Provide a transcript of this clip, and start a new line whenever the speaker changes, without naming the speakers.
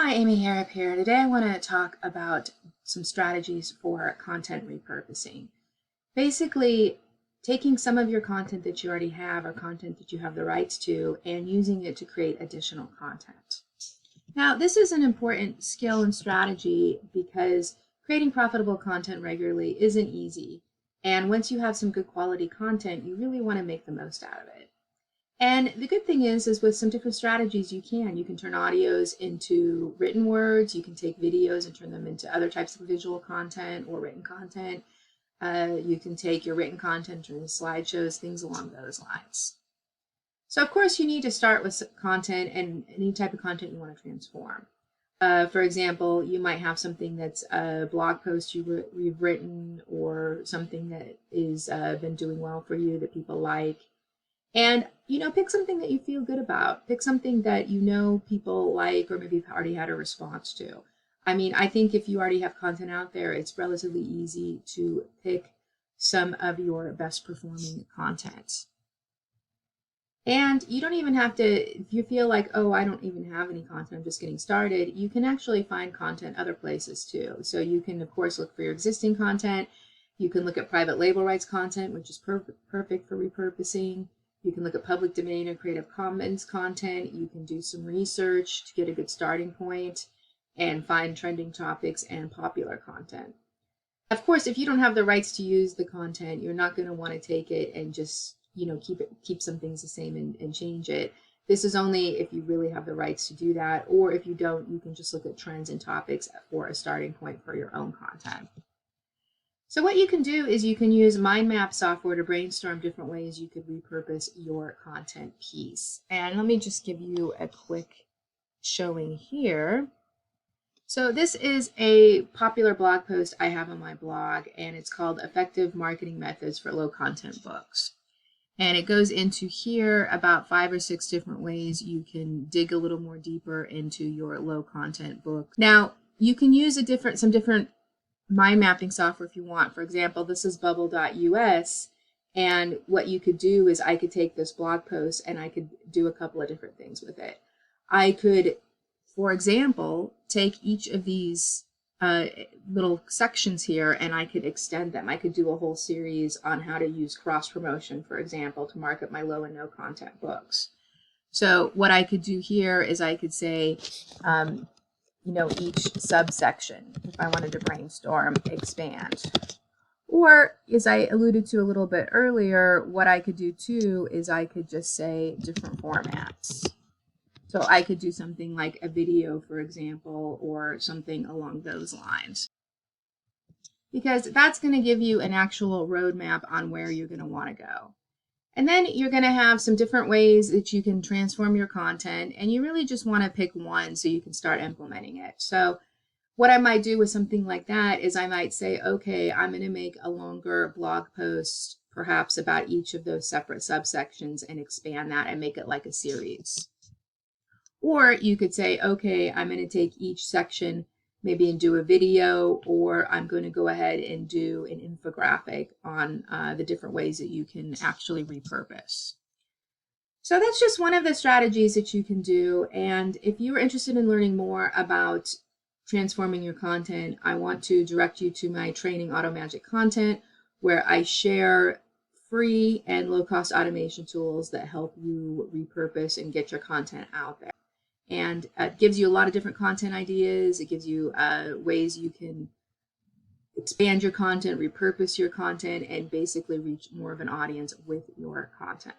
Hi, Amy Harrop here. Today I want to talk about some strategies for content repurposing. Basically, taking some of your content that you already have or content that you have the rights to and using it to create additional content. Now, this is an important skill and strategy because creating profitable content regularly isn't easy. And once you have some good quality content, you really want to make the most out of it. And the good thing is with some different strategies, you can turn audios into written words. You can take videos and turn them into other types of visual content or written content. You can take your written content, turn into slideshows, things along those lines. So of course you need to start with content and any type of content you want to transform. For example, you might have something that's a blog post you've written or something that is been doing well for you that people like. And, pick something that you feel good about. Pick something that people like or maybe you've already had a response to. I think if you already have content out there, it's relatively easy to pick some of your best performing content. And you don't even have to, if you feel like, oh, I don't even have any content, I'm just getting started, you can actually find content other places too. So you can, of course, look for your existing content. You can look at private label rights content, which is perfect for repurposing. You can look at public domain or Creative Commons content. You can do some research to get a good starting point and find trending topics and popular content. Of course, if you don't have the rights to use the content, you're not going to want to take it and just, keep some things the same and change it. This is only if you really have the rights to do that, or if you don't, you can just look at trends and topics for a starting point for your own content. So what you can do is you can use mind map software to brainstorm different ways you could repurpose your content piece. And let me just give you a quick showing here. So this is a popular blog post I have on my blog, and it's called Effective Marketing Methods for Low Content Books. And it goes into here about 5 or 6 different ways you can dig a little more deeper into your low content book. Now, you can use some different mind mapping software if you want. For example, this is bubble.us, and what you could do is I could take this blog post and I could do a couple of different things with it. I could, for example, take each of these little sections here and I could extend them. I could do a whole series on how to use cross promotion, for example, to market my low and no content books. So what I could do here is I could say, each subsection, if I wanted to brainstorm, expand. Or, as I alluded to a little bit earlier, what I could do too is I could just say different formats. So I could do something like a video, for example, or something along those lines. Because that's going to give you an actual roadmap on where you're going to want to go. And then you're going to have some different ways that you can transform your content, and you really just want to pick one so you can start implementing it. So what I might do with something like that is I might say, okay, I'm going to make a longer blog post perhaps about each of those separate subsections and expand that and make it like a series. Or you could say, okay, I'm going to take each section maybe and do a video, or I'm going to go ahead and do an infographic on the different ways that you can actually repurpose. So that's just one of the strategies that you can do. And if you're interested in learning more about transforming your content, I want to direct you to my training, Automagic Content, where I share free and low-cost automation tools that help you repurpose and get your content out there. And it gives you a lot of different content ideas. It gives you ways you can expand your content, repurpose your content, and basically reach more of an audience with your content.